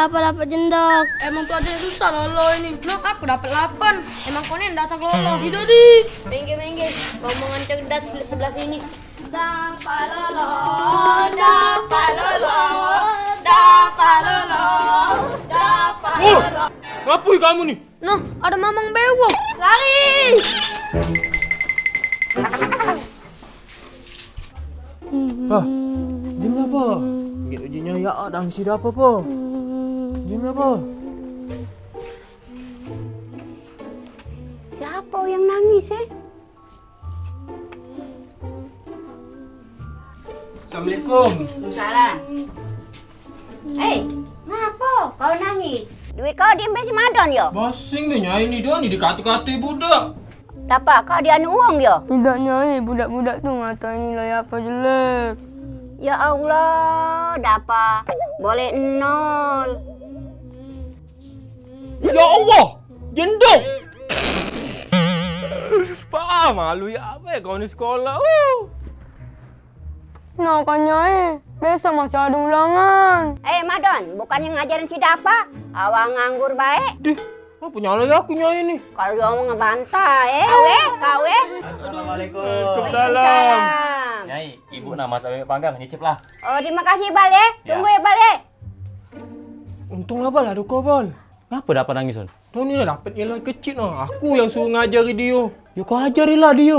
dapat jendok. Emang pelajaran susah lolo ini. Nah, aku dapat 8. Emang kau ini dasar lolo. Itu di. Mengge. Ngomongan cerdas sebelah sini. Dapat lolo, dapat lolo, dapat lolo, dapat lolo. Ngapui kamu nih? Noh, ada mamang bewok. Lari! Pak, jam berapa? Gak ujinya ya ada angsi apa, Pak? Jam berapa? Siapa yang nangis, Assalamualaikum. Waalaikumsalam. Ngapa kau nangis? Duit kau diambil si Madon yo? Basing deh nyai ini dah, ni dikati-kati budak. Dapat kau dia uang yo? Tidak Nyai, budak-budak tuh ngatain nilai apa jelek. Ya Allah, dapat boleh 0. Ya Allah, jendok. Pak, malu ya apa ya kau ni sekolah? Nah kan Nyai, besok masih ada ulangan. Madon, bukannya ngajarin si Dapa? Awang nganggur baik. Dih, apa nyala ya aku nyai ni? Kalau dia mau ngebantah, kau. Assalamualaikum. Waalaikumsalam. Nyai, ibu nama sampai panggang, nyicip lah. Oh, terima kasih Bal ya. Tunggu ya Bal ya. Untung lah bal, ada kau bal. Ngapa dapat nangis, Son? Kau ni lah dapat nilai kecil noh. Aku yang suruh ngajari dia. Ya kau ajarilah dia.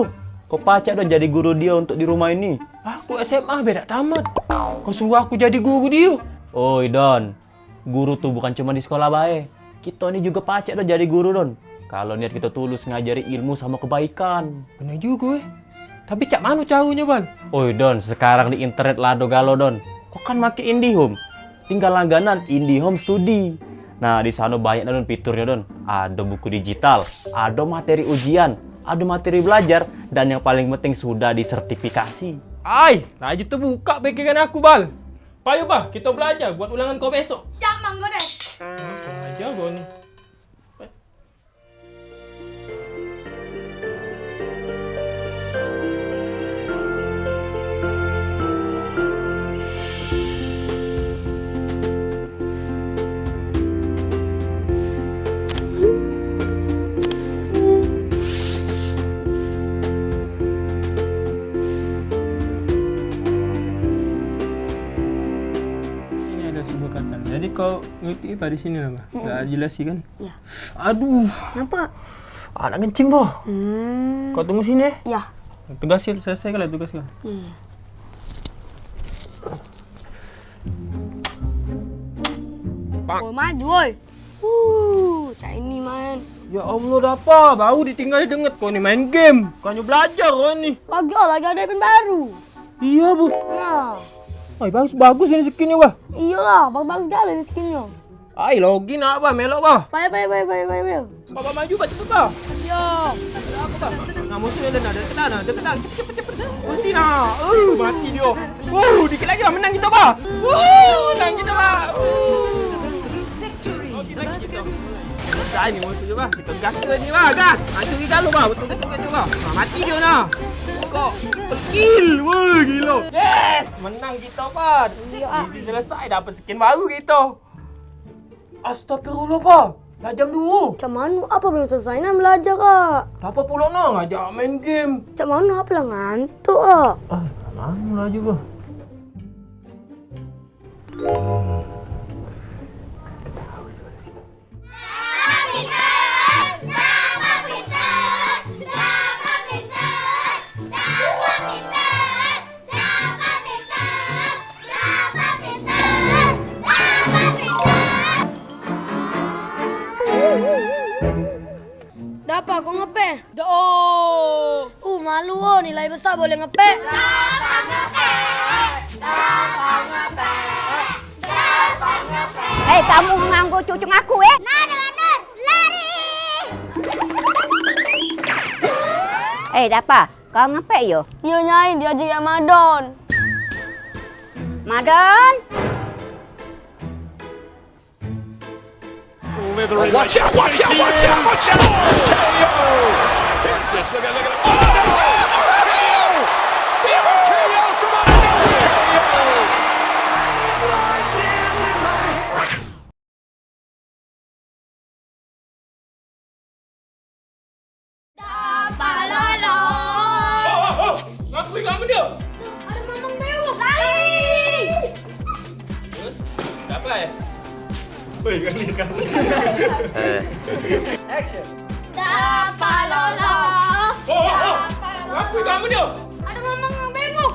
Kau pacak dan jadi guru dia untuk di rumah ini. Aku SMA beda tamat. Kau suruh aku jadi guru dia. Oi, Don. Guru tuh bukan cuma di sekolah baik. Kita ini juga pacak dan jadi guru, Don. Kalau niat kita tulus ngajari ilmu sama kebaikan. Benar juga Tapi cak mana caranya bal? Oi, Don. Sekarang di internet lado galo, Don. Kau kan make IndiHome. Tinggal langganan IndiHome Studi. Nah, di sana banyak Don fiturnya, Don. Ada buku digital, ada materi ujian, ada materi belajar, dan yang paling penting sudah disertifikasi. Ai, laju terbuka pikiran aku bal. Payo bah, kita belajar buat ulangan kau besok. Siap, Mang Godes. Kau aja kau ni. Jadi kau ngerti pada sini lah, dah jelasi kan? Ya. Aduh, Kenapa? nak kencing bah. Kau tunggu sini. Ya. Tugas selesai kalau tugas kau. Oh, maju woi. Cak ini main. Ya Allah, apa? Baru ditinggal denget kau ni main game. Kau hanya belajar kau ni. Kagak lagi ada event baru. Iya bu. Nah, Ay, bagus ini skinnya bah. iyalah, bagus sekali ini skinnya. Ay, login apa? Melok bah. Baik. Bapak maju bah, cepet bah. Yo. Apa bah? Nah, musuhnya dah dekat. Cepet. Mesti nak. Mati dia. Dikit lagi lah menang kita bah. Menang kita bah. Dah ini musuhnya bah. Kita gas ke ni bah, gas. Hancuri galu bah, betul-betul gas bah. Mati dia nah. Kok kill. Gila. Yes, menang kita bah. Misi selesai, dapat skin baru kita. Astagfirullah bah. Dah jam 2. Cak mana apa belum selesai nak belajar kak? Apa pula nak ngajak main game? Cak mana apa lah ngantuk kak? Mana lah juga. Dapat kau ngepe? Malu nilai besar boleh ngepe. Kamu mengganggu cucung aku lari. Dapa, kau ngepek yo? Iya Nyai, diajak ya Madon. Madon? Watch out! Look at it. Oh, no! play. Woi, kan. Action. Dapat lolos. Oh. Apa kamu dia? Ada mamang yang bengok.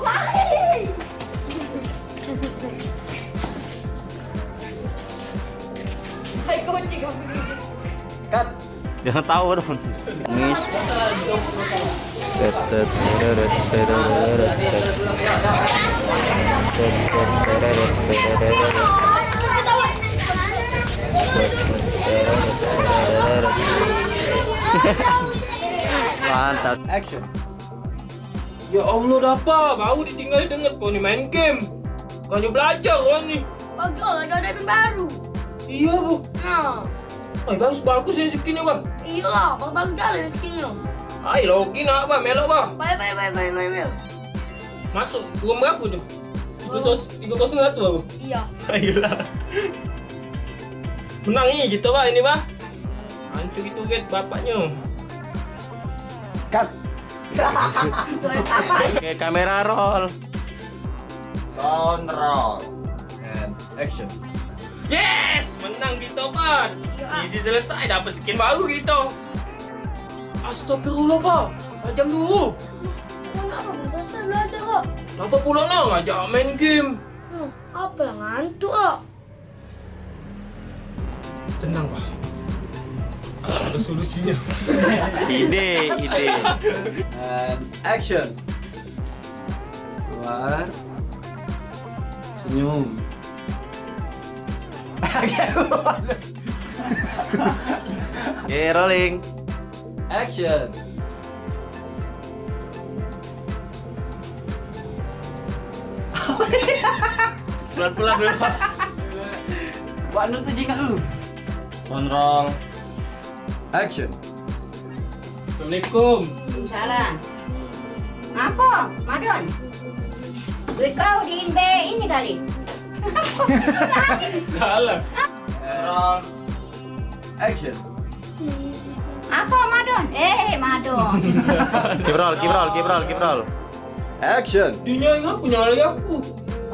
Hai kucing kamu. Cut. Jangan tahu dong. Miss. Mantap. Action. Ya Allah, dapat. Baru ditinggal dengar kau ni main game. Kau ni belajar kau ni. Bagus lagi ada yang baru. Iya, Bu. Nah, Bagus ya skinnya, Bang. iyalah, bagus sekali nih skinnya. Ai, login nak, Bang. Melok, Bang. Baik. Masuk room berapa tu? 301 baru. Iya. Ayolah. Menang ni kita, Bang, ini, Bang. Hantu gitu get bapaknya. Cut. Oke, kamera roll. Sound roll. And action. Yes! Menang kita, Bang. Iya. Easy selesai, dapat skin baru kita. Astagfirullah, Bang. Macam dulu. Kenapa bentar saya belajar kok? Kenapa pula nak ngajak main game? Apa yang ngantuk kok? Tenang, Bang. Ada solusinya. Ide. And action. Keluar. Senyum. Oke, rolling. Action. Pelan-pelan dulu. Wak Nur tuh jingat dulu. Kontrol. Action. Assalamualaikum. Salam. Apa? Madon? Kau di Inbe ini kali. Salah. Roll. Action. Apa Madon? Madon. Kibrol. Action. Dia nyari apa nyari aku?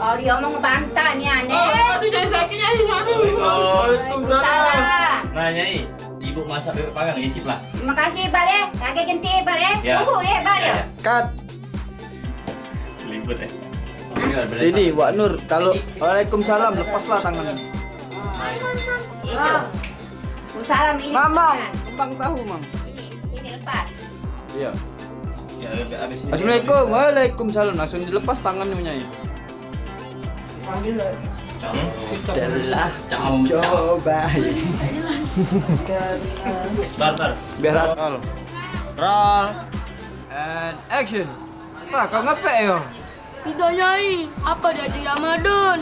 Oh dia mau ngebantah nih aneh. Aduh, jangan sakit nyari mana? Waalaikumsalam. Salam. Nah, Nyai, Ibu masak bebek panggang, icip lah. Terima kasih Pak ya. Kakek ganti Pak ya. Ya. Tunggu ya Pak ya. Cut. Libur ya. Ini Wak Nur, kalau Waalaikumsalam lepaslah tangannya. Itu. Salam ini. Mamang, kembang tahu, Mang. Ini lepas. Iya. Ya, habis ini. Assalamualaikum. Waalaikumsalam. Langsung dilepas tangannya Nyai. Adalah coba. Bar. Biar roll. Roll. And action. Pak, kau ngepek yo? Tidak nyai, apa dia jadi Ramadan?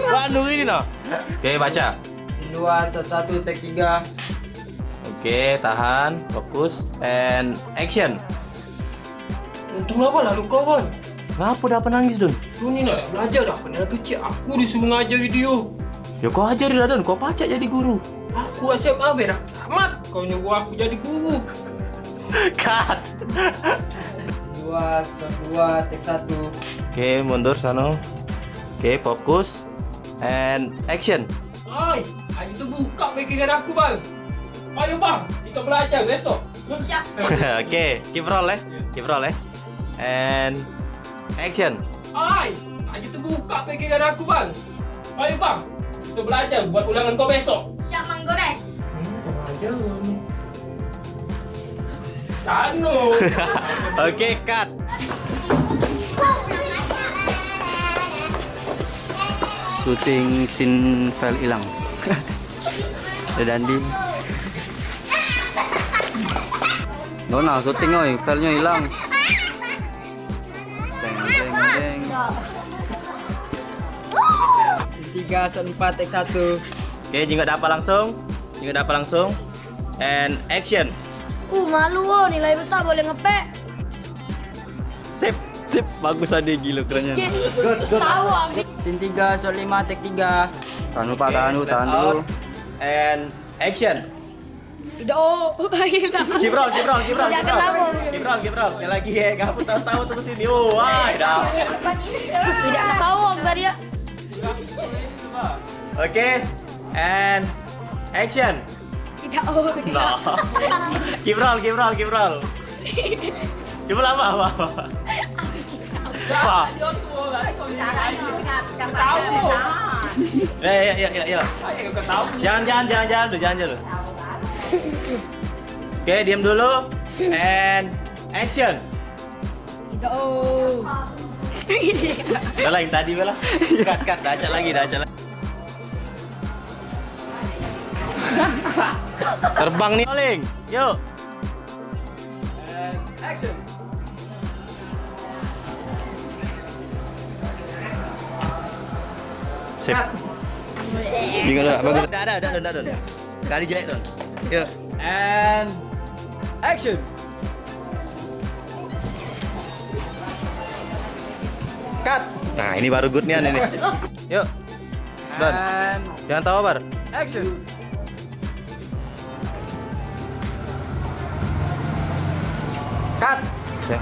Waduh ini noh. Oke, baca. 2, 1, take 3. Oke, tahan, fokus, and action. Untung apa lalu kau, Bang? Ngapa dah nangis, Don? Lu ni nak belajar dah. Padahal kecil aku disuruh ngajari dia. Ya kau ajari lah, Don. Kau pacak jadi guru. Aku SMA berak tamat. Kau nyuruh aku jadi guru. Cut. 2, take 1. Oke, mundur sana. Oke, fokus, and action. Hai, hari tu buka pikiran aku, Bang. Ayo, Bang. Kita belajar besok. Siap. Oke, keep roll ya. Keep roll ya. And action. Hai, hari tu buka pikiran aku, Bang. Ayo, Bang. Kita belajar buat ulangan kau besok. Siap Mang Goreng. Belajar. Sano. Oke, cut. Shooting scene file hilang. Dandi. Nona, syuting oi, filenya hilang. Jeng. 3, 4, take 1. Oke, jingga dapat langsung. And action. Malu oh, nilai besar boleh ngepek. Sip, bagus ade gila kerennya. Tahu aku. Scene 3, shot 5, take 3. Tahan dulu. And action. Tidak oh, gila. Keep roll. Tidak kenapa. Keep roll. Sekali lagi ya, kamu tahu terus ini. Oh, wah, dah. Tidak tahu aku tadi ya. Pak. Oke. And action. Tidak, oh, Nah. Kibrol. Coba apa? Wah. Jodoh lah, kau ini. Ya. Ayo kau tahu. Jangan dulu. Oke, diam dulu. And action. Tidak, oh. Udah yang tadi bela. Cut, dah lagi. Terbang nih, Oling. Yuk. And action. Sip. Bingung dah, bagus. Dah. Kali jelek, Don. Yuk. And action. Cut. Nah, ini baru good nih ini. Yuk. Don. And Jangan tahu, Bar. action. Cut. Sip.